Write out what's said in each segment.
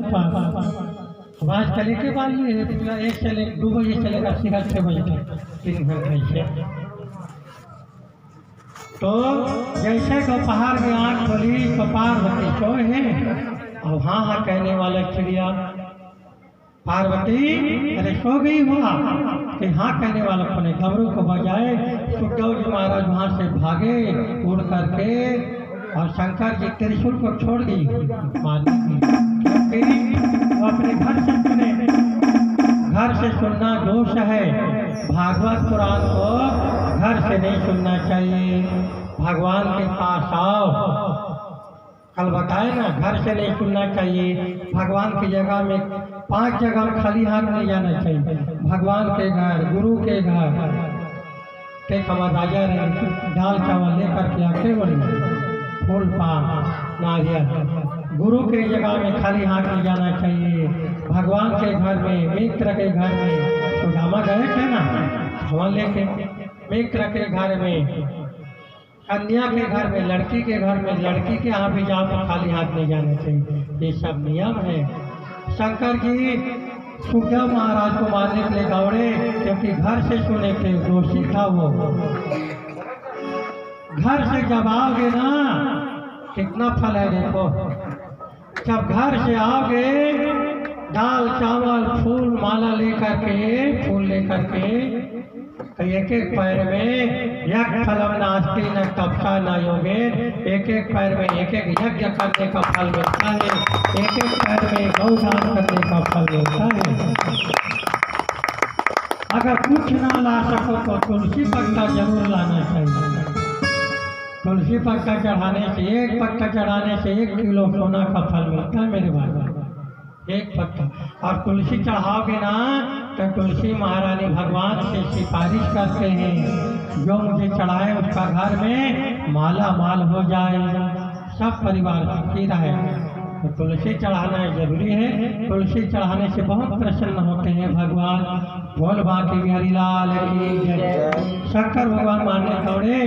पास आवाज चले के बाद ये एक चले 2 बजे चलेगा सीधा 6 बजे तक 3 घंटे से। तो जैसे दोपहर में आँख खोली तो पार्वती सोए हैं और हाँ हाँ कहने वाला चिड़िया पार्वती अरे सो गई हुआ कि हाँ कहने वाला अपने घबरू को बजाए। सुखदेव जी महाराज वहाँ से भागे उड़ करके और शंकर जी त्रिशूल को छोड़ दी क्योंकि वो अपने घर से सुने। घर से सुनना दोष है, भागवत पुराण को घर से नहीं सुनना चाहिए। भगवान के पास आओ, कल बताए ना घर से नहीं सुनना चाहिए। भगवान की जगह में 5 जगह खाली हाथ नहीं जाना चाहिए। भगवान के घर, गुरु के घर के कमर राजा ने दाल चावल लेकर के आके बड़ी फूल पान नारियल। गुरु के जगह में खाली हाथ नहीं जाना चाहिए। भगवान के घर में, मित्र के घर में सुदामा गए थे ना हवन लेके, मित्र के घर में, कन्या के घर में, लड़की के घर में, लड़की के यहाँ भी जाओ तो खाली हाथ नहीं जाना चाहिए। ये सब नियम है। शंकर जी सुखदेव महाराज को मारने के लिए दौड़े क्योंकि घर से सुने थे, दोषी था वो। घर से जब आओगे ना कितना फल है देखो। जब घर से आओगे दाल चावल फूल माला लेकर के, फूल लेकर के, तो एक एक पैर में यज्ञ फलम नास्ति न तपसा न योगे, एक एक पैर में एक एक यज्ञ करने का फल मिलता है, एक एक पैर में गौदान करने का फल मिलता है। अगर कुछ ना ला सको तो तुलसी पत्ता जरूर लाना चाहिए। तुलसी पत्ता चढ़ाने से, एक पत्ता चढ़ाने से 1 किलो सोना का फल मिलता है मेरे भाई, एक पत्ता। और तुलसी चढ़ाओगे ना तो तुलसी महारानी भगवान से सिफारिश करते हैं जो मुझे चढ़ाए उसका घर में माला माल हो जाए, सब परिवार सुखी रहे। तो तुलसी चढ़ाना जरूरी है। तुलसी चढ़ाने से बहुत प्रसन्न होते हैं भगवान। बोल बाकी बिहारी लाल की जय। शंकर भगवान मारने दौड़े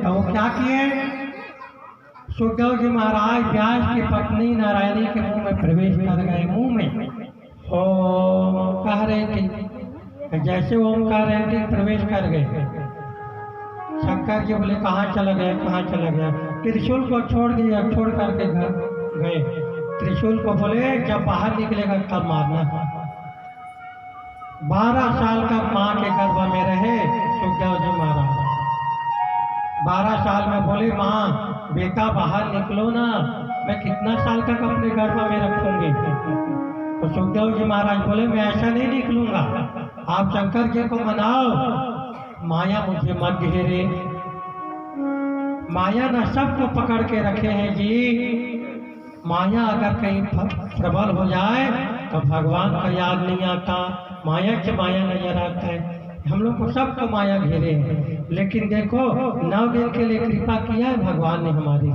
तो वो क्या किए, सुखदेव जी महाराज व्यास की पत्नी नारायणी के मुंह में प्रवेश कर गए। मुंह में ओम कह रहे थे, जैसे ओम कह रहे थे प्रवेश कर गए। शंकर जी बोले कहाँ चला गया, कहाँ चला गया। त्रिशूल को छोड़ दिया, छोड़ करके घर गए। त्रिशूल को बोले जब बाहर निकलेगा तब मारना। 12 साल तक माँ के गर्भ में रहे सुखदेव जी महाराज। 12 साल में बोले माँ बेटा बाहर निकलो ना, मैं कितना साल तक अपने गर्भ में रखूंगी। तो सुखदेव जी महाराज बोले मैं ऐसा नहीं निकलूंगा, आप शंकर जी को मनाओ, माया मुझे मत घेरे। माया न सबको पकड़ के रखे हैं जी। माया अगर कहीं प्रबल हो जाए तो भगवान का याद नहीं आता, माया से माया नजर आता है। हम लोग को सबको माया घेरे हैं, लेकिन देखो 9 दिन के लिए कृपा किया है भगवान ने हमारी।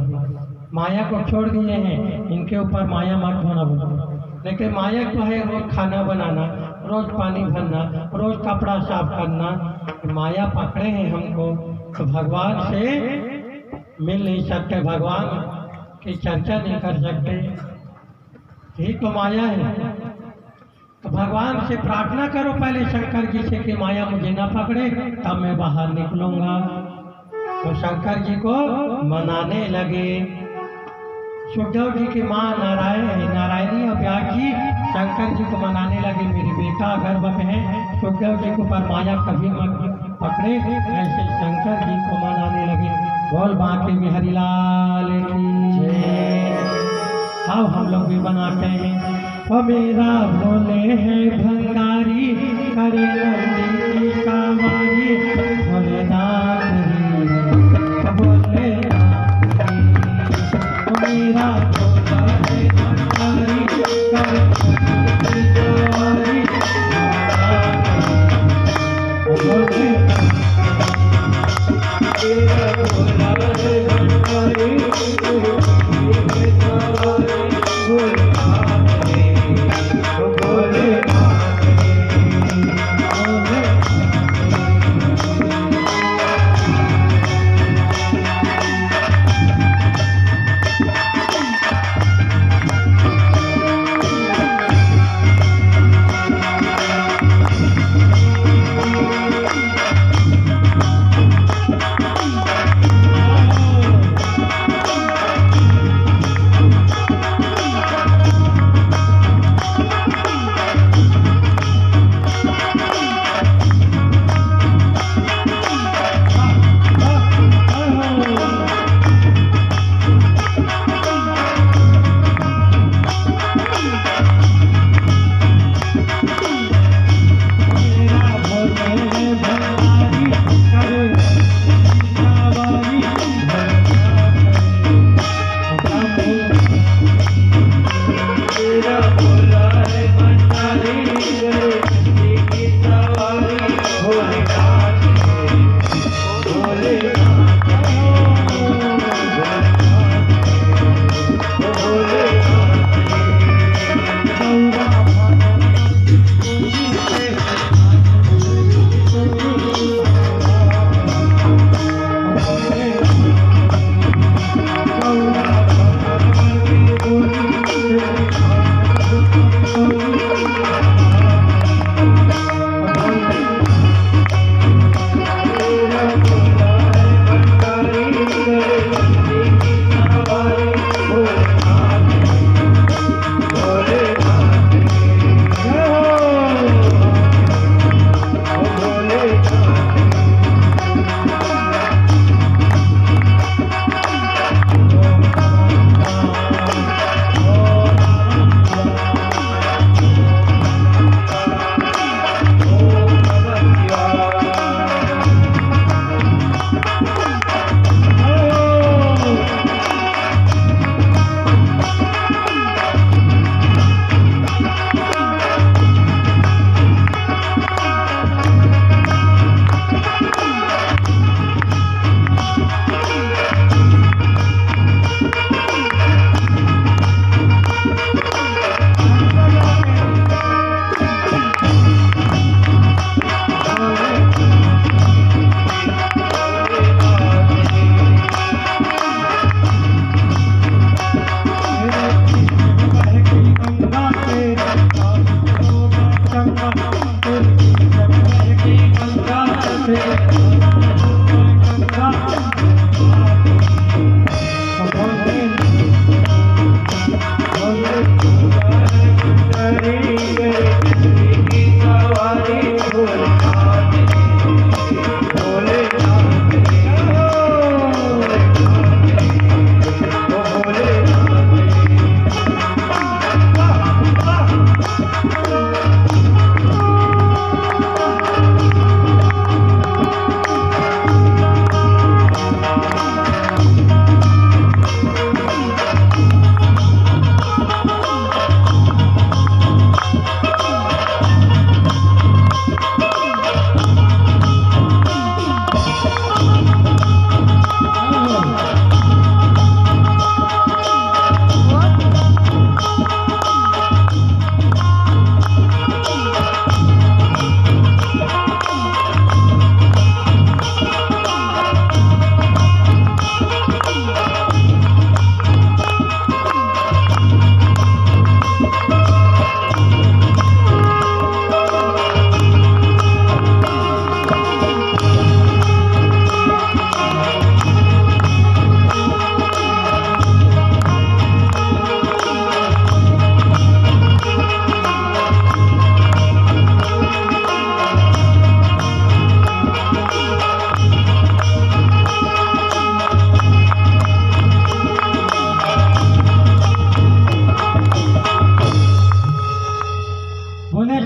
माया को छोड़ दिए हैं, इनके ऊपर माया मत होना बोलो। लेकिन माया तो है रोज खाना बनाना, रोज पानी भरना, रोज कपड़ा साफ करना। माया पकड़े हैं हमको, तो भगवान से मिल नहीं सकते, भगवान की चर्चा नहीं कर सकते, यही तो माया है। तो भगवान से प्रार्थना करो पहले शंकर जी से कि माया मुझे ना पकड़े, तब मैं बाहर निकलूंगा। तो शंकर जी को मनाने लगे। सुखदेव जी की माँ नारायणी और व्यास जी शंकर जी को मनाने लगे, मेरे बेटा गर्भ में है, सुखदेव जी को पर माया कभी मत पकड़े, ऐसे शंकर जी को मनाने लगे। बोल बाकी बिहारी लाल की जय। आओ हम लोग भी बनाते हैं। वो मेरा भोले है भंगारी, करे नंदी की कावारी, भोलेनाथ भोलेनाथ मेरा भोला है भंगारी, करे नंदी की कावारी,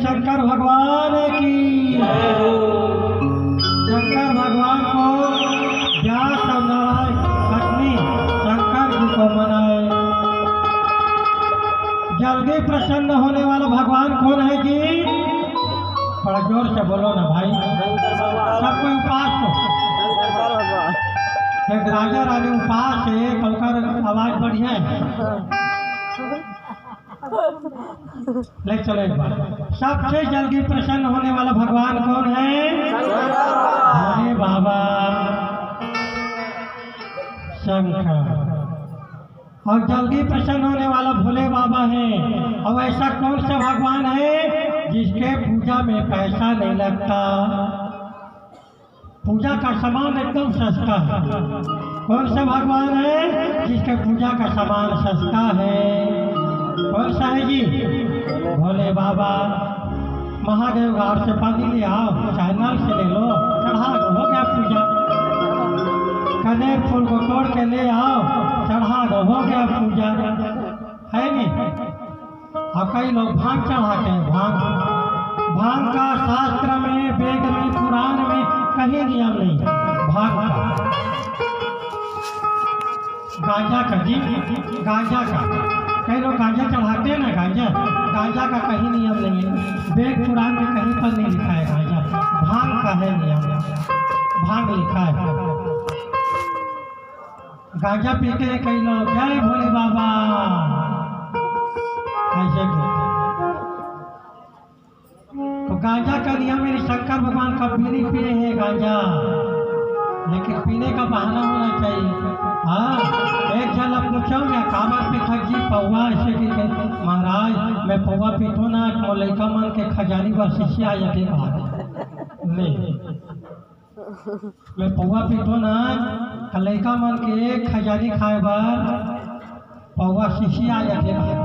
शंकर भगवान की। शंकर भगवान को व्यास और नारायण पत्नी शंकर जी को मनाए। जल्दी प्रसन्न होने वाला भगवान कौन है जी? थोड़ा जोर से बोलो ना भाई, सबको उपास हो। एक राजा रानी उपास है, कलकर आवाज बढ़िया है। ले चलो एक बार, सबसे जल्दी प्रसन्न होने वाला भगवान कौन है? अरे बाबा शंकर। और जल्दी प्रसन्न होने वाला भोले बाबा है। और ऐसा कौन सा भगवान है जिसके पूजा में पैसा नहीं लगता, पूजा का सामान एकदम सस्ता है? कौन सा भगवान है जिसके पूजा का सामान सस्ता है? कौन सा है जी? भोले बाबा। महादेव घाट से पानी ले आओ, चाहे नल से ले लो, चढ़ा दो, हो गया पूजा। कनेर फूल को तोड़ के ले आओ, चढ़ा दो, हो गया पूजा, है नहीं? और कई लोग भांग चढ़ाते हैं। भांग का शास्त्र में, वेद में, पुराण में कहीं नियम नहीं भांग का। गांजा का जी, गांजा का कई लोग गांजा चढ़ाते हैं ना, गांजा का कहीं नियम नहीं है। वेद पुराण में कहीं पर नहीं लिखा है गांजा। भांग का है नियम, भांग लिखा है। गांजा पीते हैं कई लोग, जय भोले बाबा ऐसे। तो गांजा का नियम मेरे शंकर भगवान कभी नहीं पिए हैं गांजा, लेकिन पीने का बहाना होना चाहिए। हाँ, एक जन आप पूछो मैं कामर पे खजी पौवा ऐसे कि महाराज मैं पौवा पीतो ना तो लड़का मन के खजानी व शिष्य आ जाते बाहर नहीं। मैं पौवा पीतो ना तो लड़का मन के खजानी खाए बार पौवा शिष्य आ जाते बाहर।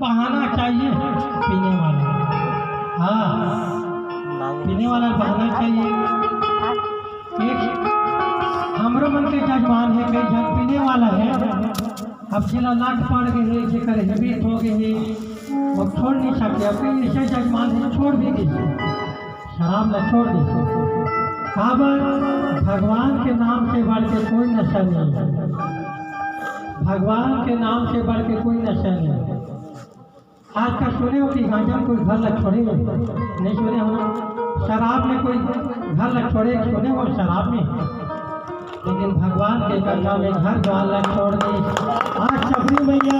बहाना चाहिए पीने वाला। हाँ, पीने वाला बहाना चाहिए। एक हमरो मन के जजमान है, कई जन पीने वाला है। अब जिला लाट पड़ गए हैं, जेकर हैबिट हो गए हैं, वो छोड़ नहीं सकते। अब ऐसे जजमान है छोड़ भी दीजिए, शराब न छोड़ दीजिए। भगवान के नाम से बढ़ के कोई नशा नहीं है। भगवान के नाम से बढ़ के कोई नशा नहीं है। आज का सुने हो कि गांजा कोई घर लग छोड़े नहीं सुने हो? शराब में कोई घर लग छोड़े सुने हो? शराब में, लेकिन भगवान के कथा में घर द्वार छोड़ दी। आज शबरी मैया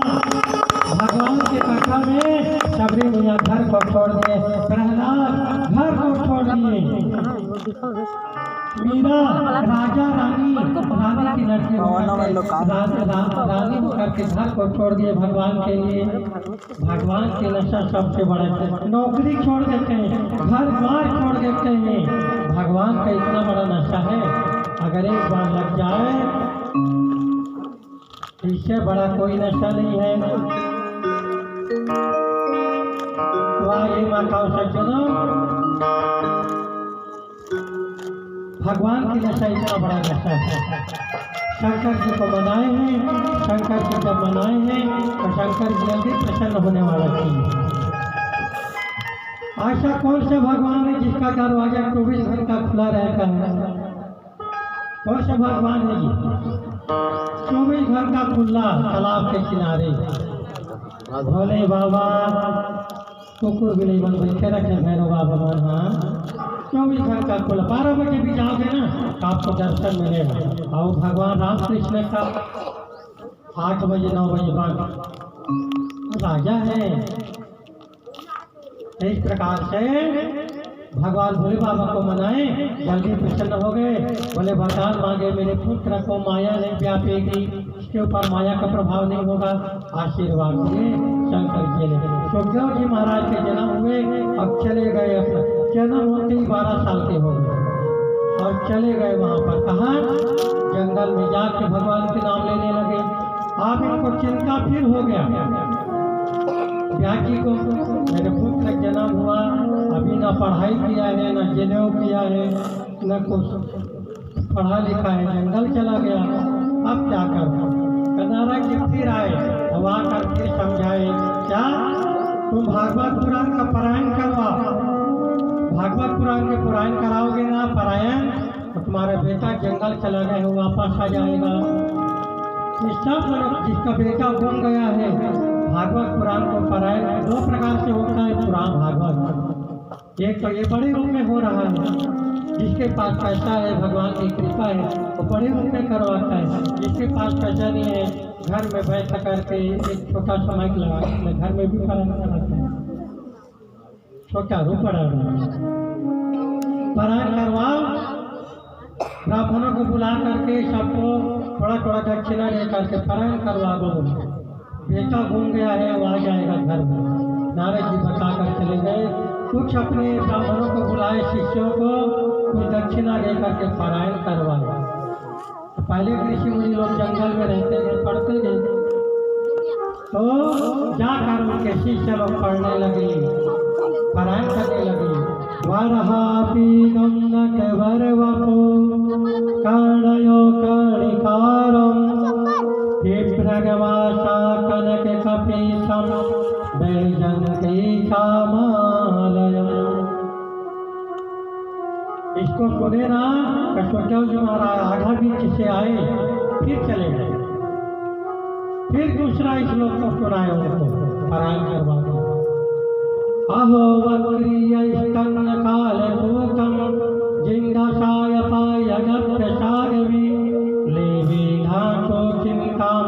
भगवान के कथा में शबरी मैया घर को छोड़ दिए, प्रहलाद घर को छोड़ दिए, मीरा राजा रानी की लड़की रानी होकर के घर को छोड़ दिए भगवान के लिए। भगवान की नशा सबसे बड़ा है। नौकरी छोड़ देते हैं, घर द्वार छोड़ देते हैं। भगवान का इतना बड़ा नशा है, अगर एक बार लग जाए इससे बड़ा कोई नशा नहीं है। वाहे माता सज्जनों, भगवान की नशा इतना बड़ा नशा है। शंकर जी को मनाए हैं, शंकर जी जब मनाए हैं तो शंकर जी जल्दी प्रसन्न होने वाला थी। ऐसा कौन सा भगवान है जिसका दरवाजा 24 घंटा खुला रहता है? कौन सा भगवान है जी? 24 घंटा खुला तालाब के किनारे। भोले बाबा कुकुर भी नहीं बन बैठे रखे भैरव बाबा मन। हाँ, 24 घंटा खुला। 12 बजे भी जाओगे ना तो आपको दर्शन मिलेगा। और भगवान राम कृष्ण का 8 बजे 9 बजे बाद राजा है। इस प्रकार से भगवान भोले बाबा को मनाए, जल्दी प्रसन्न हो गए। बोले वरदान मांगे, मेरे पुत्र को माया नहीं व्यापेगी, इसके ऊपर माया का प्रभाव नहीं होगा, आशीर्वाद दिए शंकर जी ने। सुखदेव जी महाराज के जन्म हुए, अब चले गए। अपना जन्म होते ही 12 साल के हो गए और चले गए वहाँ पर। कहाँ? जंगल में जाके भगवान के नाम लेने लगे। अब इनको चिंता फिर हो गया व्याजी को, मेरे पुत्र जन्म हुआ, अभी ना पढ़ाई किया है, ना जनेऊ किया है, न कुछ पढ़ा लिखा है, जंगल चला गया, अब क्या करूँ? नारायण जी फिर आए, अब आकर फिर समझाए क्या तुम भागवत पुराण का पारायण करवाओ। भागवत पुराण के पारायण कराओगे ना पारायण, तो तुम्हारा बेटा जंगल चला गया है वापस आ जाएगा। इस सब जिसका बेटा गुम गया है, भागवत पुराण को पारायण 2 प्रकार से होता है पुराण भागवत। एक तो ये बड़े रूप में हो रहा है, जिसके पास पैसा है भगवान की कृपा है वो बड़े रूप में करवाता है। जिसके पास पैसा नहीं है घर में बैठ करके एक छोटा सा माइक लगा अपने घर में भी पारायण कराते हैं, छोटा रूप पारायण करवाओ। ब्राह्मणों को बुला करके सबको थोड़ा थोड़ा दक्षिणा दे करके पारायण करवा दो। बेटा घूम गया है वो आ जाएगा घर में। नारद जी बता कर चले गए। कुछ अपने ब्राह्मणों को बुलाए, शिष्यों को कुछ दक्षिणा दे करके पारायण करवाए। तो पहले ऋषि मुनि लोग जंगल में रहते थे, पढ़ते थे, तो जाकर उनके शिष्य लोग पढ़ने लगे, पारायण करने लगे। वरहापि गंधकवरवपो कर्णयो कर्णिकारं विप्रगवासा कनककपीशं वैजयन्ती कामालयम्। इसको सुने ना कशोटव जी महाराज आधा बीच से आए, फिर चले गए, फिर दूसरा श्लोक को सुनाए उनको पारायण करवा दो। अहो वक्रिय स्तन्न कालभूतं जिंदसाय पायगप्रसारवि लेवे घातो चिंतां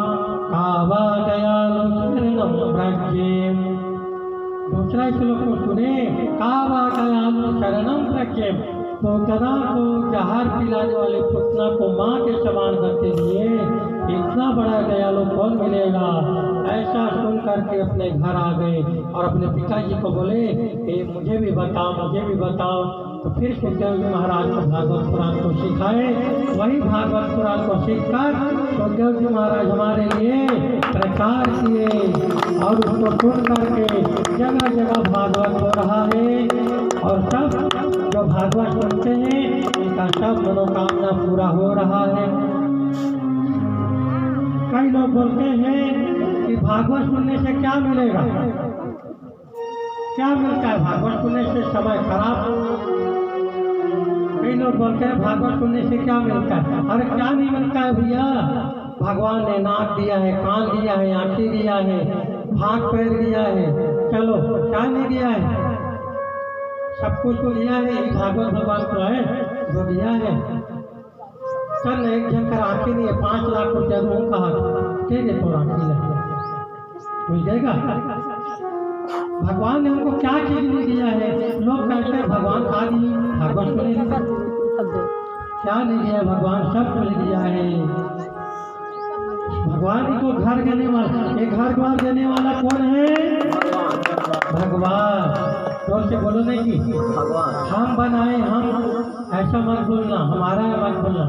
कावा दयालु शरणं प्रज्ञेम। दूसरा श्लोक को सुने, कावा दयालु शरणं प्रज्ञेम। तो गधा को जहर पिलाने वाले पुतना को माँ के समान करते लिए इतना बड़ा दयालु कौन मिलेगा। ऐसा सुन करके अपने घर आ गए और अपने पिताजी को बोले कि मुझे भी बताओ, मुझे भी बताओ। तो फिर सुखदेव जी महाराज को भागवत पुराण को सिखाए। वही भागवत पुराण को सीखकर सुखदेव जी महाराज हमारे लिए प्रचार किए और उसको सुन करके जगह जगह भागवत हो रहा है। और सब जो भागवत सुनते हैं उनका सब मनोकामना पूरा हो रहा है। कई लोग बोलते हैं कि भागवत सुनने से क्या मिलेगा, क्या मिलता है भागवत सुनने से, समय खराब। कई लोग बोलते हैं भागवत सुनने से क्या मिलता है। अरे क्या नहीं मिलता है भैया, भगवान ने नाक दिया है, कान दिया है, आंखें दिया है, हाथ पैर दिया है, चलो क्या नहीं दिया है, सब कुछ तो दिया है। यही भागवत भगवान को है जो दिया है। चल एक जन कर आंखें नहीं है, 5 लाख रुपया दूँ कहा ठीक है, तो आंखें लगे मिल जाएगा। भगवान ने हमको क्या चीज नहीं दिया है। लोग कहते हैं भगवान खा दी, भागवत को नहीं दिया, क्या नहीं दिया भगवान, सब कुछ दिया है। भगवान ही को घर देने वाला, ये घर द्वार देने वाला कौन है, भगवान। जोर से बोलो नहीं कि भगवान हम बनाए, हम ऐसा मत बोलना, हमारा है मत बोलना,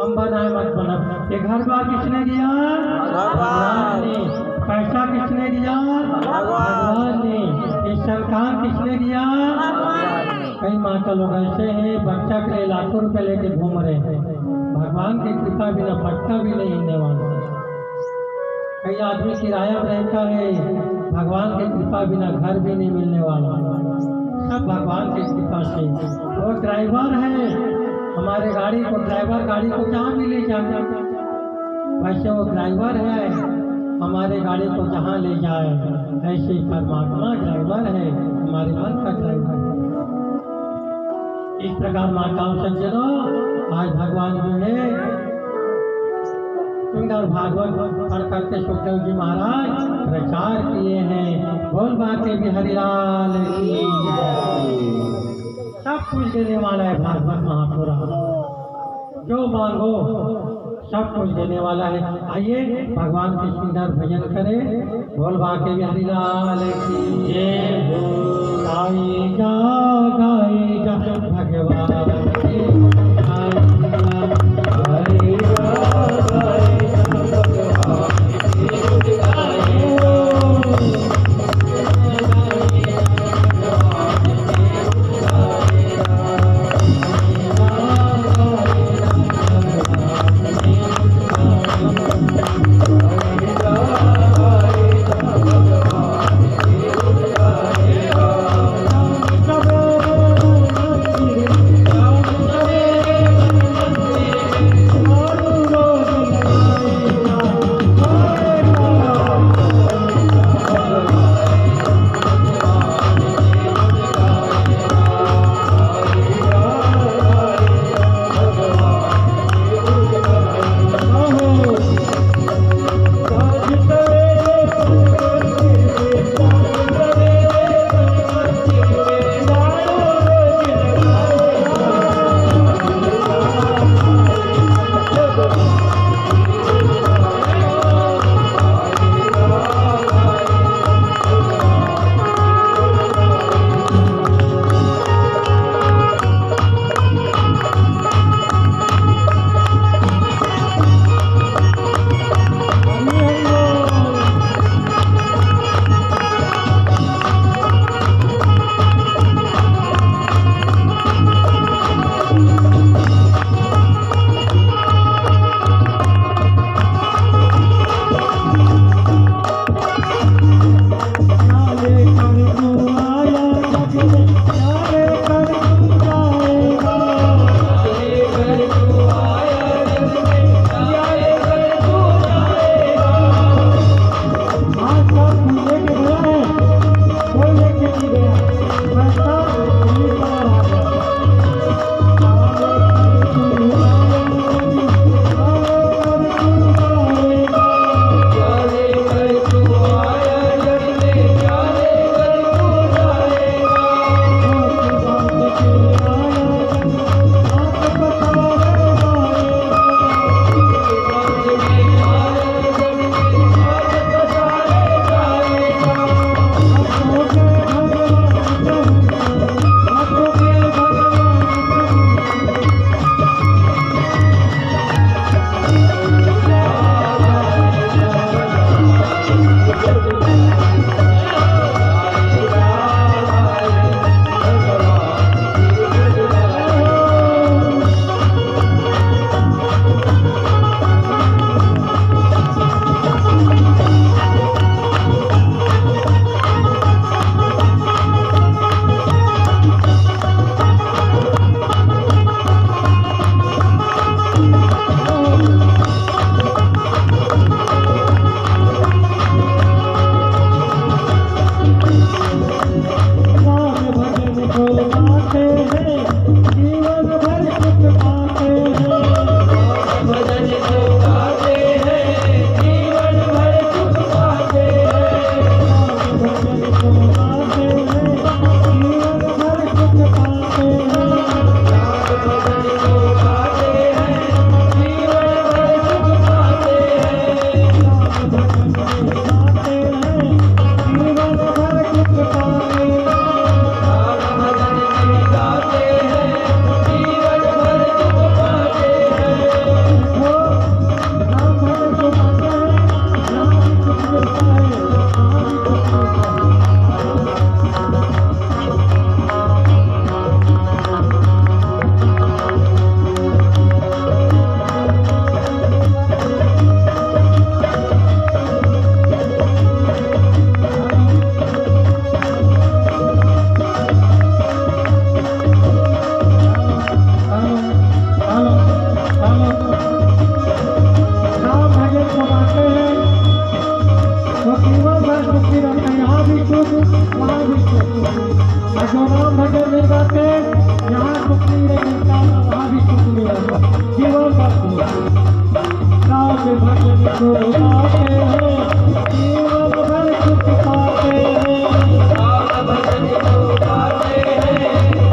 हम बनाए मत बोलना। ये घर द्वार किसने दिया, भगवान ने। पैसा किसने दिया, भगवान ने। ये संतान किसने दिया, कई माता लोग ऐसे हैं बच्चा के लिए लाखों रुपए लेके घूम रहे हैं, भगवान की कृपा बिना पट्टा भी नहीं हिलने वाला। कई आदमी किराया में रहता है, भगवान की कृपा बिना घर भी नहीं मिलने वाला, सब भगवान की कृपा से। वो ड्राइवर है, हमारे गाड़ी को ड्राइवर गाड़ी को जहाँ भी ले जाए, वैसे वो ड्राइवर है, हमारे गाड़ी को जहाँ ले जाए, ऐसे ही परमात्मा ड्राइवर है, हमारे मन का ड्राइवर है। इस प्रकार माताओं सज्जनों, आज भगवान जो है सुंदर भागवत पढ़ करके सुखदेव जी महाराज प्रचार किए हैं। बोल बाके बिहारी लाल की सब कुछ देने वाला है भागवत महापुराण, जो मांगो सब कुछ देने वाला है। आइए भगवान के सुंदर भजन करें। बोल बाके बिहारी लाल की जय। गाई जा भगवान वहाँ भी सुख। और जो नाम भजन मिल जाते यहाँ सुख नहीं मिलता वहाँ भी सुख मिलेगा। जीवन का राम भजन को गाते हैं जीवन भर सुख पाते हैं। राम भजन को गाते हैं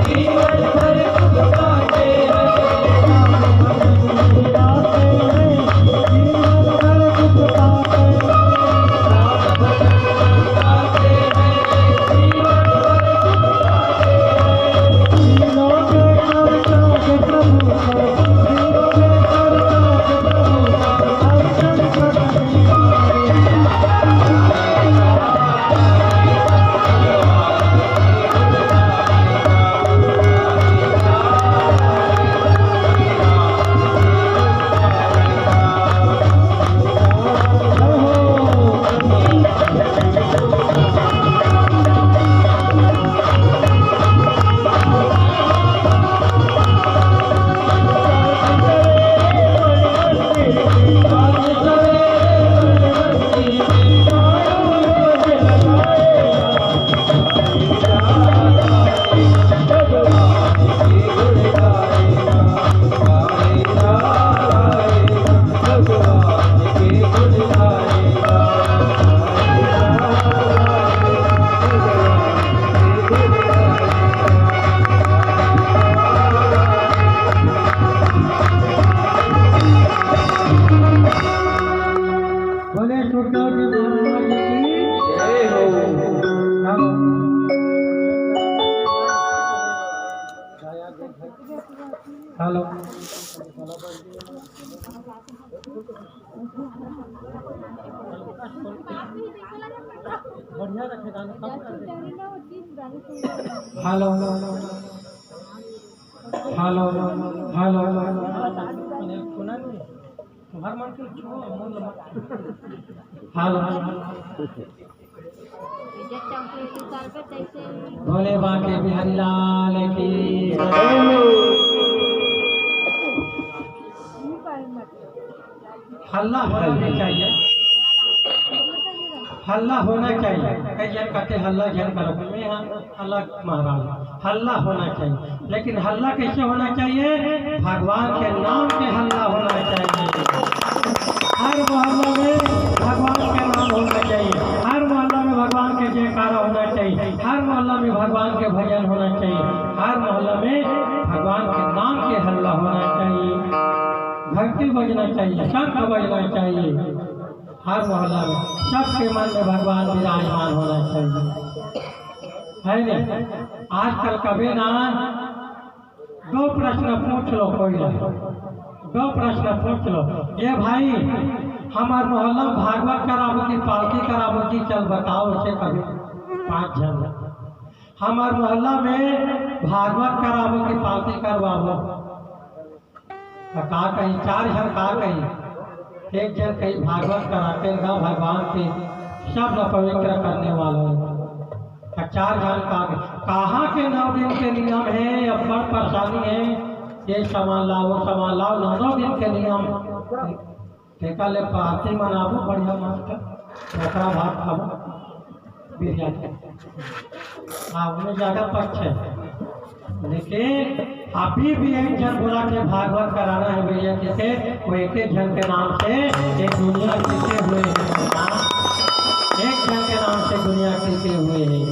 जीवन भर सुख पाते हैं। राम भजन को गाते हैं जीवन भर सुख पाते हैं। राम भजन को गाते हैं जीवन भर सुख पाते हैं। तीनों के चर्चा के प्रभु को तीनों के चर्चा के प्रभु दर्शन करने हेलो बढ़िया रखे गाना हेलो हेलो हेलो सुना नहीं तुम्हार मन के छो हेलो भोले बाके बिहारी लाल की हल्ला होना चाहिए हल्ला होना चाहिए कई जन कहते हल्ला जन करो में यहाँ हल्ला महाराज हल्ला होना चाहिए लेकिन हल्ला कैसे होना चाहिए भगवान के नाम के हल्ला होना चाहिए। हर मोहल्ला में भगवान के नाम होना चाहिए हर मोहल्ला में भगवान के जयकारा होना चाहिए हर मोहल्ला में भगवान के भजन होना चाहिए हर मोहल्ला में भगवान के नाम के हल्ला होना चाहिए घंटी बजना चाहिए शंख बजना चाहिए हर मोहल्ला में सबके मन में भगवान विराजमान होना चाहिए है नहीं। आजकल कभी ना दो प्रश्न पूछ लो कोई दो प्रश्न पूछ लो ये भाई हमारे मोहल्ला में भागवत कराबो की पालकी कराबो की चल बताओ उसे कभी 5 जन हमारे मोहल्ला में भागवत कराबो की पालकी करवाबो कहा कहीं 4 जन कहा कहीं 1 जन कहीं भागवत कराते हैं भगवान के सब पवित्र करने वाले 4 जन कहाँ के 9 दिन के नियम है अब बड़ परेशानी है ये सामान लाओ 9 दिन के नियम टेका ले पार्टी मनाबू बढ़िया मस्त ओकरा भात खाबो बिरयानी हाँ उनमें ज़्यादा पक्ष है लेकिन अभी भी 1 जन बोला के भागवत कराना है भैया जिसे वो 1 जन के नाम से ये दुनिया टिके हुए हैं 1 जन के नाम से दुनिया टिके हुए हैं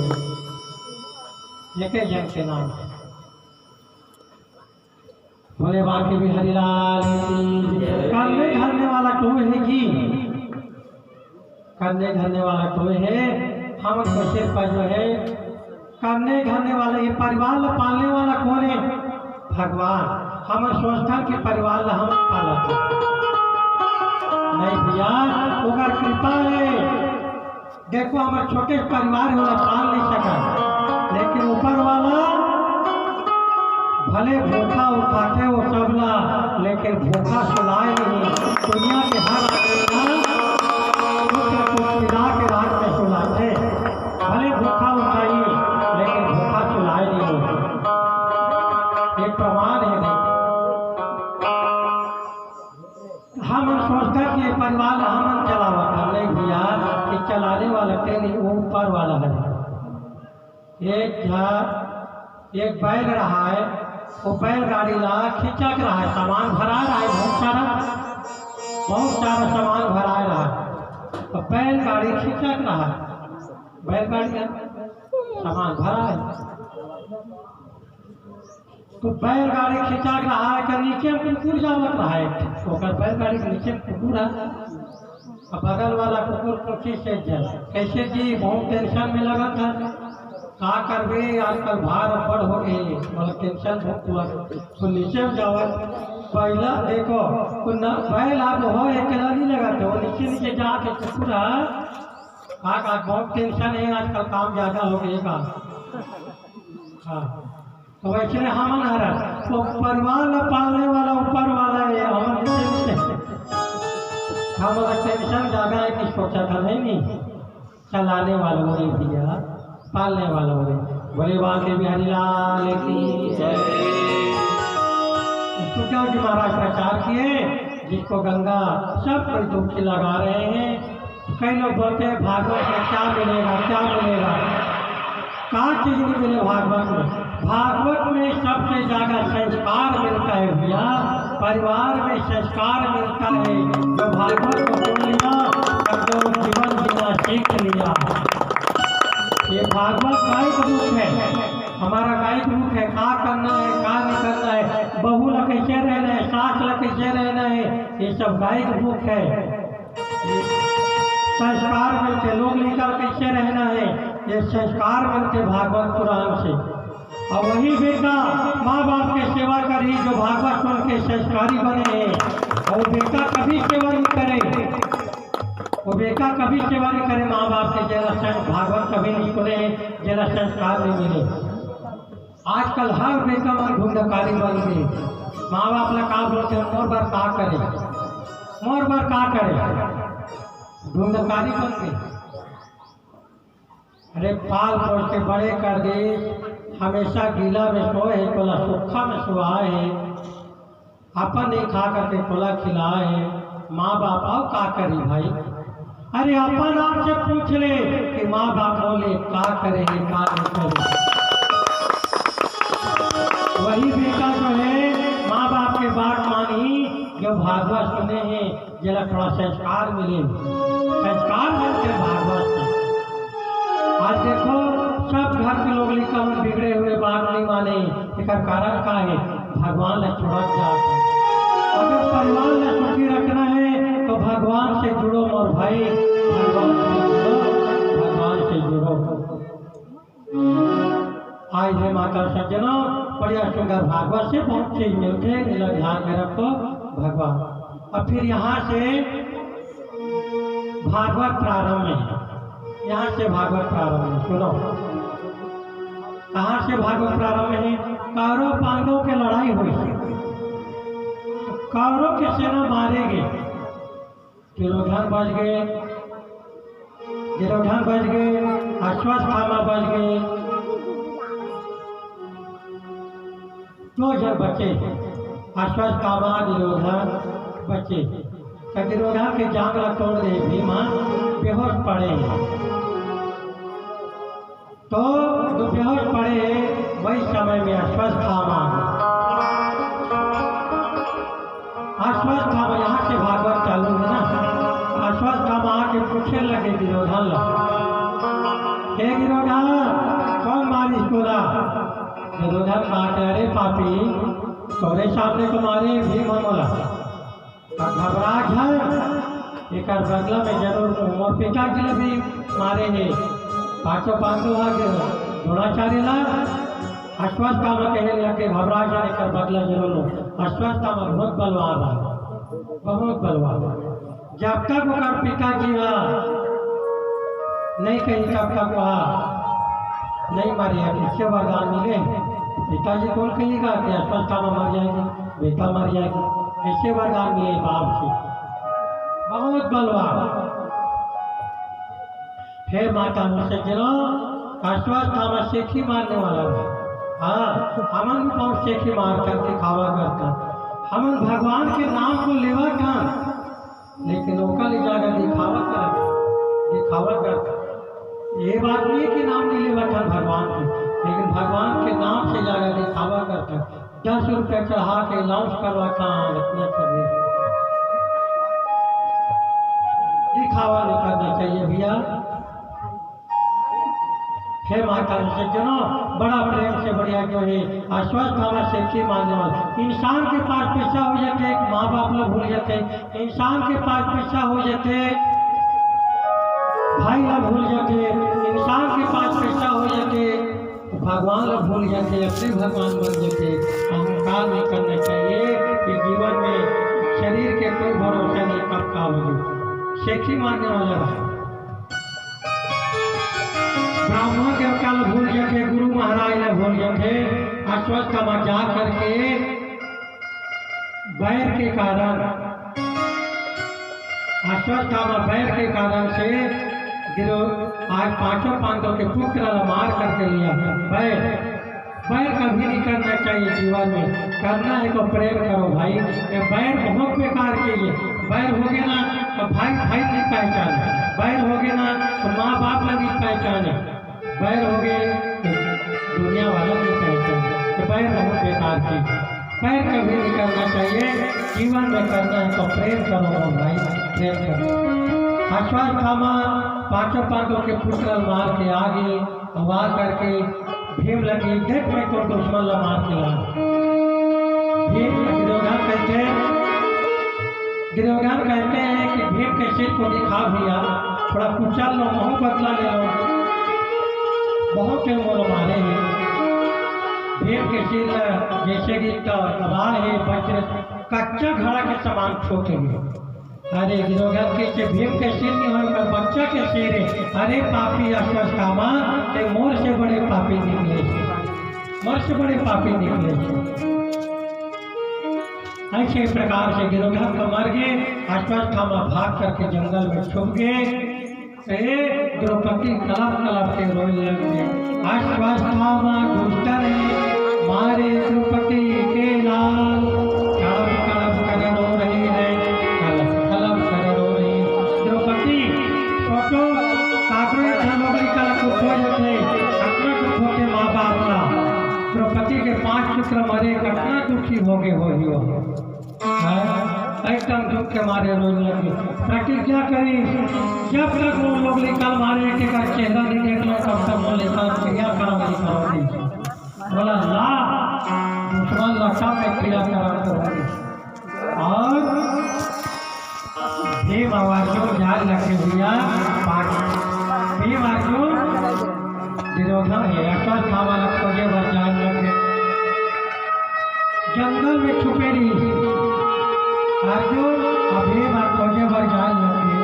1 जन के नाम से भोले बाकी भी हरिलाल करने धरने वाला तो है जी करने धरने वाला तो है हम सिर पर जो है करने धरने वाला ये परिवार ला पालने वाला कौन है भगवान हम सोचता कि परिवार ला हम पाला नहीं भैया ओकर कृपा है देखो हमारे छोटे परिवार है वाला पाल नहीं सका लेकिन ऊपर वाला भले भूखा उठाते वो सबला लेकिन भूखा सुलाए नहीं दुनिया के हर आदमी पिता के रात में सुलाते भले भूखा उठाई लेकिन भूखा सुलाए नहीं होते एक प्रमाण है नहीं हम सोचते कि परिवार हम चलावा कर नहीं भैया कि चलाने वाला के नहीं वो ऊपर वाला है एक बैल रहा है, वो बैलगाड़ी ला खिंचक रहा है, सामान भरा रहा है, बहुत सारा सामान भरा रहा है, तो बैलगाड़ी खिंचक रहा है, बैलगाड़ी सामान भरा है, तो बैलगाड़ी खिंचक रहा है कि नीचे कुकुर जावत रहा है, तो बैलगाड़ी के नीचे कुकुर है, बगल वाला कुकुर कुर्सी से कैसे जी बहुत टेंशन में लगा था, का करबे आजकल भार बड़ हो गए, मतलब टेंशन बहुत हुआ, तो नीचे जाओ पहला देखो बैल आप हो एक नहीं लगाते हो, नीचे नीचे जाके कुकुर का बहुत टेंशन है, आजकल काम ज्यादा हो गएगा। हाँ तो वैसे हम तो परिवार में पालने वाला ऊपर वाला है, हम टेंशन ज्यादा है कि सोचा था नहीं चलाने वालों ने दिया, पालने वालों ने बोले बांके बिहारी लाल की जय। तुझा जी महाराज प्रचार किए, जिसको गंगा सब कोई दुखी लगा रहे हैं, कई लोग बोलते हैं भागवत में क्या मिलेगा क्या मिलेगा, कहाँ चीज नहीं मिले भागवत में, भागवत में सबसे ज्यादा संस्कार मिलता है भैया, परिवार में संस्कार मिलता है, जो भागवत को सुन लिया तो जीवन जीना सीख लिया। ये भागवत गाइड रूप है, हमारा गाइड रूप है, क्या करना है क्या नहीं करना है, बहू ला कैसे रहना है, सास ला कैसे रहना है, ये सब गाइड रूप है। संस्कार मिलते लोग लेकर कैसे रहना है, ये संस्कार मिलते भागवत पुराण से। और वही बेटा माँ बाप की सेवा करी जो भागवत सुन के संस्कारी बने हैं, और बेटा कभी सेवा नहीं करे, वो बेटा कभी सेवा नहीं करे माँ बाप के, जरा भागवत कभी नहीं सुने, जरा संस्कार नहीं मिले। आजकल हर बेटा मन ढूंढकारी बन गई, माँ बाप ने कहा बोलते हैं मोर बार का करे, मोर बार का करे, ढूंढकारी बन गई। अरे पाल पोस के बड़े कर दे, हमेशा गीला में सोए है, कोला सूखा में सुहाए है, अपन नहीं खा करके कोला खिलाए है, माँ बाप आओ का करी भाई। अरे अपन आपसे पूछ ले कि माँ बाप बोले क्या करेंगे क्या नहीं करेंगे। वही बेटा जो है माँ बाप के बात मानी, जो भागवत सुने हैं, जरा थोड़ा संस्कार मिले, संस्कार मिलते भागवत से। आज देखो सब घर के लोग लिखा बिगड़े हुए बात नहीं माने, इसका कारण क्या है, भगवान ने छोड़ा जा। अगर परिवार ने सुखी रखना है तो भगवान से जुड़ो और भाई, भगवान से जुड़ो, भगवान से जुड़ो। आज है माता सज्जनों, बढ़िया सुंदर भागवत से बहुत चीज मिलते हैं, इधर ध्यान में रखो भगवान। और फिर यहाँ से भागवत प्रारंभ है, यहाँ से भागवत प्रारंभ है, सुनो कहाँ से भागवत प्रारंभ है। कौरव पांडवों की लड़ाई हुई, कौरव की सेना मारे गए, दुर्योधन बच गए, दुर्योधन बच गए, अश्वत्थामा बच गए, 2 जन बचे, अश्वत्थामा दुर्योधन बचे। दुर्योधन के जांगला तोड़ दे, भीमा बेहोश पड़े, तो जो बेहोश पड़े वही समय में अश्वत्थामा यहाँ से भागवत चालू है ना, अश्वत्थामा आके पूछने लगे दुर्योधन ला, हे दुर्योधन कौन मारी तोरा। दुर्योधन कहा अरे पापी तोरे सामने को मारे भीम बोला, घबरा है एक बदला में जरूर मोर पिता के भी मारे हैं, पांचों पांडव आगे द्रोणाचार्य ला अश्वत्थामा कहने लगे घबरा जाने का बदला जरूर लो। अश्वत्थामा बहुत बलवान है, बहुत बलवान। जब तक वो पिताजी नहीं कहीं तब तक वह नहीं मारे, इससे वरदान मिले, पिताजी कौन कहेगा कि अश्वत्थामा मर जाएगी, बेटा मर जाएगी, ऐसे वरदान मिले बाप से, बहुत बलवान। हे माता सज्जनों, अश्वत्थामा सेखी मारने वाला है, हाँ हमन बहुत सेखी मार कर दिखावा करता, हमन भगवान के नाम को लेवा था, लेकिन ओका ले जाकर दिखावा करता, ये बात नहीं कि नाम नहीं लेवा था भगवान के, रुपये चढ़ा के लॉन्च करवाता इतने सभी दिखावा नहीं करना चाहिए भैया। हे माता सज्जनों, बड़ा प्रेम से बढ़िया जो है आश्वस्त हमारा सेठी मानने वाला। इंसान के पास पैसा हो जाते, माँ बाप लोग भूल जाते, इंसान के पास पैसा हो जाते, भाई लोग भूल जाते, इंसान के पास पैसा हो जाते, भगवान लोग भूल जाते, अपने भगवान बन जाते। अहंकार नहीं करना चाहिए कि जीवन में शरीर के कोई भरोसा नहीं, कब का हो। सेठी मानने वाला भाई ब्राह्मण देवता लोग भूल जाते, गुरु महाराज ने भूल जाते, अश्वत्थ का जा करके बैर के कारण, अश्वत्थ बैर के कारण से गिरो आज पांचों पांडवों के पुत्र मार करके लिया। बैर बैर कभी नहीं करना चाहिए जीवन में, करना है तो प्रेम करो भाई। बैर बहुत बेकार कीजिए, बैर हो गया ना तो भाई भाई नहीं पहचाने, बैर हो गया ना तो माँ बाप नहीं पहचाने, बैर हो गए तो दुनिया वालों नहीं पहचाने। तो बैर बहुत बेकार चीज, बैर कभी नहीं करना चाहिए। जीवन में करना है तो प्रेम करो भाई, प्रेम करो। अश्वत्थामा पांचों पांडवों के पुत्र मार के आगे वार करके भीम लगी देख में तो दुश्मन ला मार के ला। भीम गिरोधन कहते हैं कि भीम के सिर को दिखा भैया, थोड़ा कुचल लो, मुँह बदला ले लो, बहुत से मोल मारे हैं। भीम के सिर जैसे कि तबाह है, वज्र कच्चा घड़ा के समान छोटे हुए। अरे गिरोधन के भीम के सिर नहीं होकर बच्चा के सिर है। अरे पापी अश्वत्थामा, ते मोर से बड़े पापी निकले, मोर से बड़े पापी निकले। ऐसे प्रकार से गिरोधन को मर गए। अश्वत्थामा भाग करके जंगल में छुप गए। द्रौपदी कलप कलप के रोने लगे। अश्वत्थामा दुष्ट मारे द्रौपदी के लाल, कलप कलप कर रो रही है, कलप कलप कर रो रही। द्रौपदी फोटो काकरे लोगरी कलप उठो जाते, कतना दुख होते माँ बाप का। द्रौपदी के 5 पुत्र मरे, कतना दुखी हो गए हो एकदम दुख के मारे रोने लगे। प्रतिज्ञा करी, जब तक वो लोग निकल मारे के का चेहरा नहीं देख लो तब तक वो लेकर क्रिया करोगी। बोला ला दुश्मन लक्षा में क्रिया करोगी। और भीम अर्जुन जान लगे भैया, भीम अर्जुन विरोधन है। अश्वत्थामा खोजे वर जान लगे, जंगल में छुपे रही अर्जुन अभी बात खोजे बर जान लगे।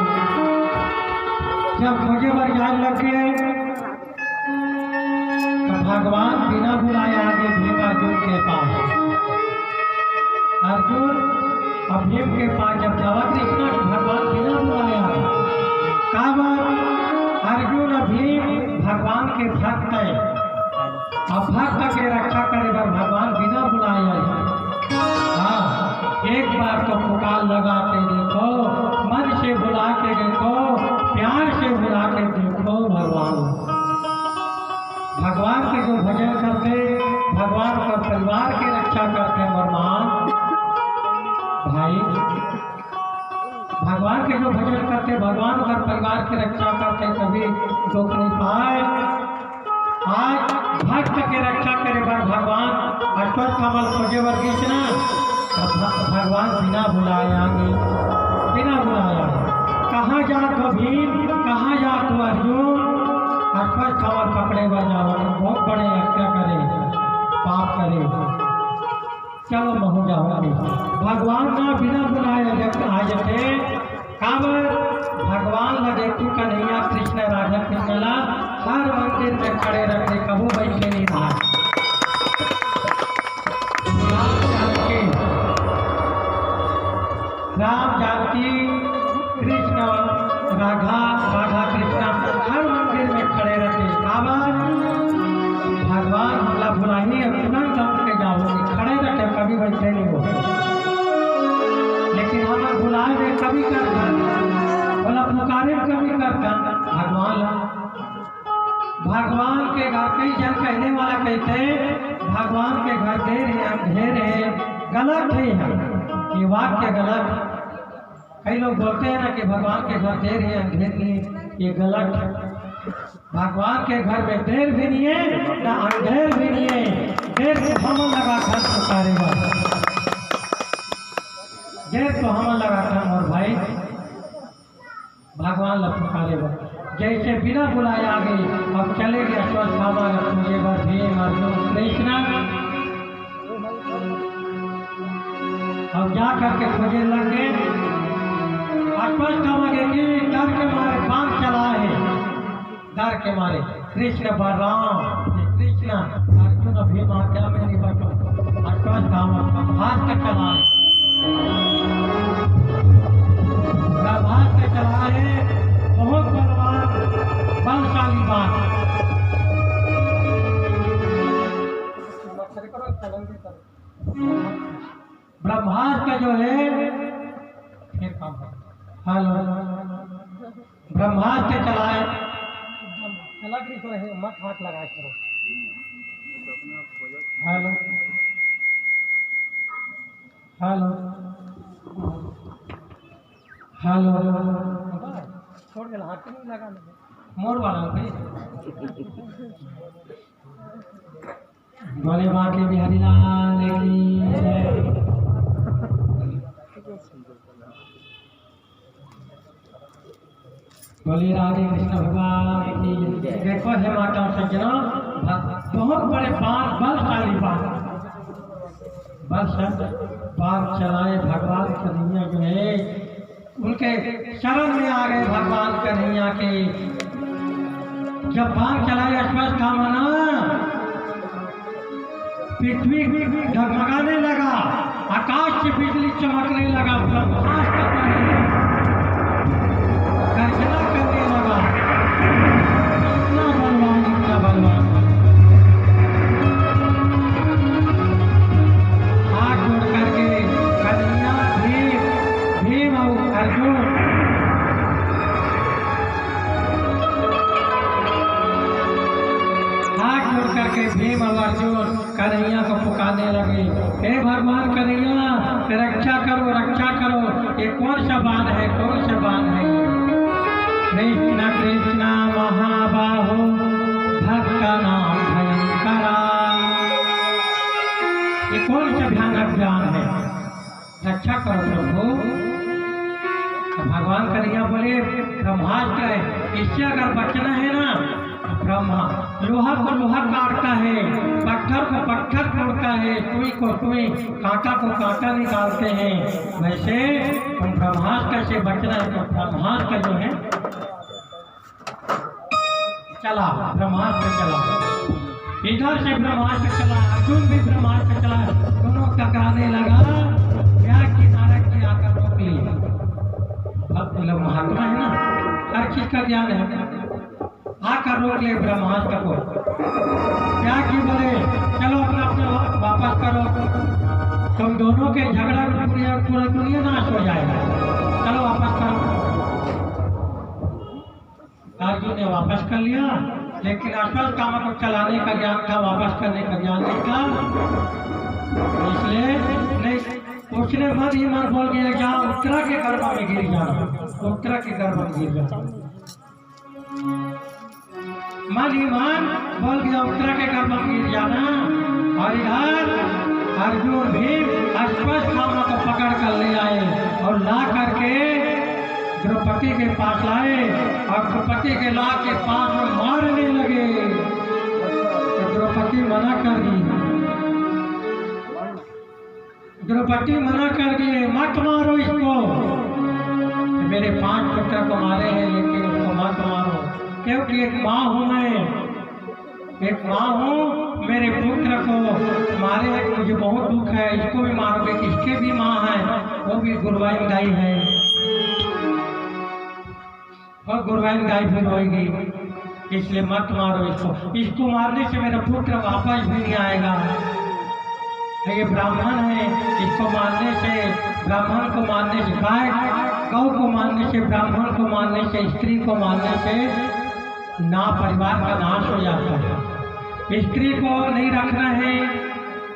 जब खोजे बर जान लगे तो भगवान बिना बुलाए आगे भीम अर्जुन के पास। अर्जुन और भीम के पास जब जावा कृष्ण भगवान बिना बुलाया, कहा बात अर्जुन और भीम भगवान के भक्त है और भक्त के रक्षा करे बर भगवान बिना बुलाया। हाँ, एक बार तो पुकार लगा के देखो, मन से बुला के देखो, प्यार से बुला के देखो। भगवान के जो भजन करते, भगवान का परिवार की रक्षा करते भगवान भाई, भगवान के जो भजन करते, भगवान का परिवार की रक्षा करते, कभी दुख नहीं पाए। आज भक्त की रक्षा करे पर भगवान अश्वत्थामा खोजे वर्गीस ना, भगवान बिना बुलाया, बिना बुलाया कहाँ जा तो भीम, कहाँ जा तो अर्जुन। अश्वत्थामा पकड़े बजाओ, बहुत बड़े हत्या करे, पाप करे, चलो महू जाओगे। भगवान ना बिना बुलाया जब आ जाते, काबर भगवान लगे तू कन्हैया कृष्ण राधा कृष्ण ला हर मंदिर में खड़े रखे, कबू बैठे नहीं रहा। राम जानकी कृष्ण राधा राधा कृष्ण हर मंदिर में खड़े रहते। काबर भगवान हमला भुलाही तुरंत हम के जाओगे, खड़े रखे, कभी बैठे नहीं हो। लेकिन हम भुलाए में कभी करता, बोला पुकारे कभी करता। भगवान के घर, कई जन कहने वाला कहते हैं भगवान के घर देर है अंधेर है, गलत है ये वाक्य गलत। कई लोग बोलते हैं ना कि भगवान के घर देर है अंधेर नहीं है, ये गलत है। भगवान के घर में देर भी नहीं है ना अंधेर भी नहीं है, देर तो हम लगा घर पुकारेगा, देर तो हम लगा था और भाई भगवान ला पुकारेगा। जैसे बिना बुलाए आ गई, अब चले गए अश्वत्थामा रखूंगेगा भीम अर्जुन कृष्ण, अब जा करके खोजे लग गए। अश्वत्थामा के डर के मारे बांध चला है, डर के मारे कृष्ण बलराम कृष्ण अर्जुन भीम क्या में नहीं बचा। अश्वत्थामा हाथ से चला है, हाथ से चला है, बहुत बलवान बलशाली बात। ब्रह्मास्त्र जो है हेलो ब्रह्मास्त्र चलाए, मत हाथ लगाए करो। हेलो हेलो हेलो छोड़ के हाथ नहीं लगा मोर वाला भाई बोले माँ के बिहारी लाल की जय। बोले राधे कृष्ण भगवान की जय। देखो है माता सज्जनों, बहुत बड़े बलशाली बात चलाए भगवान कन्हैया जो है, उनके शरण में आ गए भगवान कन्हैया के। जब बाण चलाए अश्वत्थामा ना, पृथ्वी डगमगाने लगा, आकाश से बिजली चमकने लगा, ब्रह्मास्त्र गर्जना करने लगा। इतना बलवान इतना बलवान, हाथ जोड़ करके कन्हैया भीम और अर्जुन हाथ जोड़ करके भीम और अर्जुन कन्हैया को पुकारने लगे, हे भगवान कन्हैया रक्षा करो रक्षा करो। ये कौन सा बाण है, कौन सा बाण है? कृष्ण कृष्ण महाबाहो भक्त नाम भयंकरा, ये कौन सा भयानक ज्ञान है, रक्षा करो प्रभु। भगवान कन्हैया बोले ब्रह्मास्त्र है, इससे अगर बचना है ना, ब्रह्मा लोहा को लोहा काटता है, पत्थर को पत्थर तोड़ता है, सुई को सुई, कांटा को कांटा निकालते हैं, वैसे तुम ब्रह्मास्त्र से बचना है। तो ब्रह्मास्त्र जो है चला, ब्रह्मास्त्र चला, इधर से ब्रह्मास्त्र चला, अर्जुन भी ब्रह्मास्त्र चला, दोनों टकराने लगा। क्या किनारे की आकर रोक ली, अब लोग महात्मा है ना, हर चीज का ज्ञान है, आकर रोक ले ब्रह्मास्त्र को। क्या की बोले चलो अपना अपना वापस करो, तुम दोनों के झगड़ा में पूरा दुनिया नाश हो जाएगा, चलो वापस करो। अर्जुन ने वापस कर लिया, लेकिन अश्वत्थामा को चलाने का ज्ञान था, वापस करने का ज्ञान नहीं था, इसलिए नहीं। उसने मन ही मन बोल गया क्या उत्तरा के गर्भ में गिर जाना, उत्तरा के गर्भ में गिर जाना, मन ही मन बोल गया उत्तरा के गर्भ में गिर जाना। और इधर अर्जुन भी अश्वत्थामा को पकड़ कर ले आए और ला करके द्रौपदी के पास लाए, और द्रौपदी के ला के पास में मारने लगे, तो द्रौपदी मना कर दी, द्रौपदी मना कर दिए मत मारो इसको, मेरे 5 पुत्र को मारे हैं लेकिन इसको मत मारो, क्योंकि एक माँ हूँ मैं, एक माँ हूँ, मेरे पुत्र को मारे हैं, मुझे बहुत दुख है, इसको भी मारोगे, इसके भी माँ है, वो भी गुरवाइन गाय है, और गुरवाइन गाय भी रोएगी, इसलिए मत मारो इसको, इसको मारने से मेरा पुत्र वापस भी नहीं आएगा। ये ब्राह्मण है, इसको मारने से, ब्राह्मण को मारने से, गाय गौ को मारने से, ब्राह्मण को मारने से, स्त्री को मारने से ना परिवार का नाश हो जाता है। स्त्री को नहीं रखना है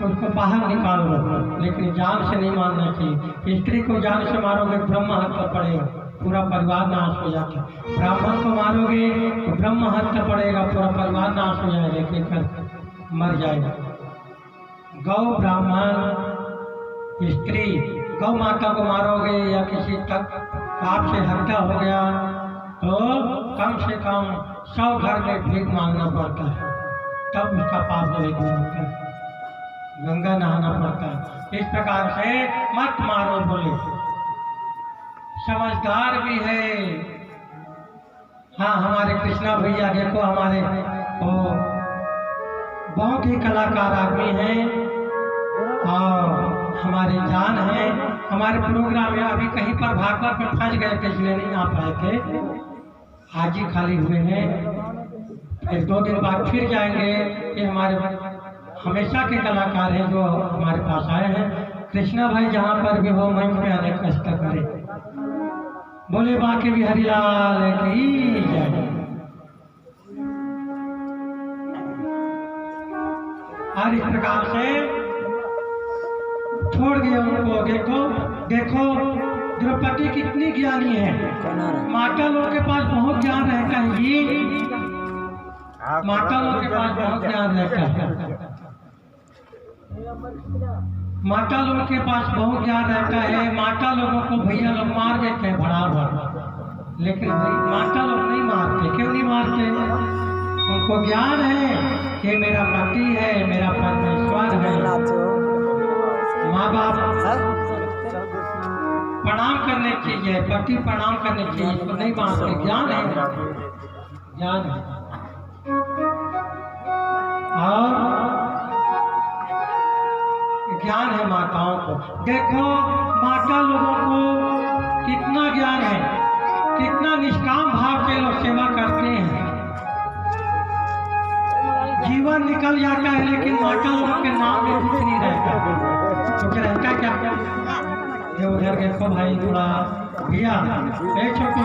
उसको बाहर निकाल दो, लेकिन जान से नहीं मारना चाहिए। स्त्री को जान से मारोगे ब्रह्म हत्या पड़ेगा, पूरा परिवार नाश हो जाता है। ब्राह्मण को मारोगे तो ब्रह्म हत्या पड़ेगा, पूरा परिवार नाश हो जाएगा, लेकिन मर जाएगा। गौ ब्राह्मण स्त्री गौ माता को मारोगे या किसी तक पाप से हत्या हो गया तो कम से कम 100 घर में भीख मांगना पड़ता है, तब उसका पाप नहीं होता है, गंगा नहाना पड़ता है। इस प्रकार से मत मारो बोले, समझदार भी है। हाँ, हमारे कृष्णा भैया देखो, हमारे वो बहुत ही कलाकार आदमी हैं और हमारे जान है। हमारे प्रोग्राम में अभी कहीं पर भागवत में फंस गए थे, इसलिए नहीं आ पाए थे, आज ही खाली हुए हैं। फिर 2 दिन बाद फिर जाएंगे। ये हमारे हमेशा के कलाकार हैं जो हमारे पास आए हैं। कृष्णा भाई जहाँ पर भी हो मंच में आने का कष्ट करे, बोले बाकी भी हरिलाल की जय। और इस प्रकार से छोड़ दिया उनको। देखो देखो द्रौपदी कितनी ज्ञानी है। माता लोग के पास बहुत ज्ञान रहता है जी, माता लोग के पास बहुत ज्ञान रहता है। माता लोगों के पास बहुत ज्ञान रहता है। माता लोगों को भैया लोग मार देते हैं बराबर, लेकिन माता लोग नहीं मारते। क्यों नहीं मारते? उनको ज्ञान है कि मेरा पति है, मेरा परमेश्वर है। माँ बाप प्रणाम करने चाहिए, पति प्रणाम करने चाहिए, इसको नहीं मानते। ज्ञान है, ज्ञान है। और ज्ञान है माताओं को। देखो माता लोगों को कितना ज्ञान है, कितना निष्काम भाव से लोग सेवा करते हैं। जीवन निकल जाता है लेकिन माता लोगों के नाम में कुछ नहीं रहता। कुछ रहता क्या? ये उधर देखो भाई, थोड़ा भैया एक छोटू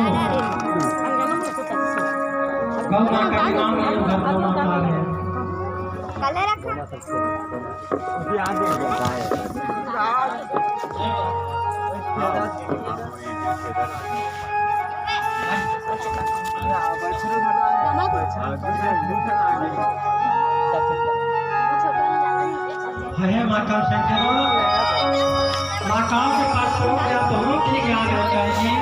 गौ माता के नाम में उधर गौ माता आ रहे हैं। है माता से माताओं के पास बहुत ही ज्ञान हो जाएगी।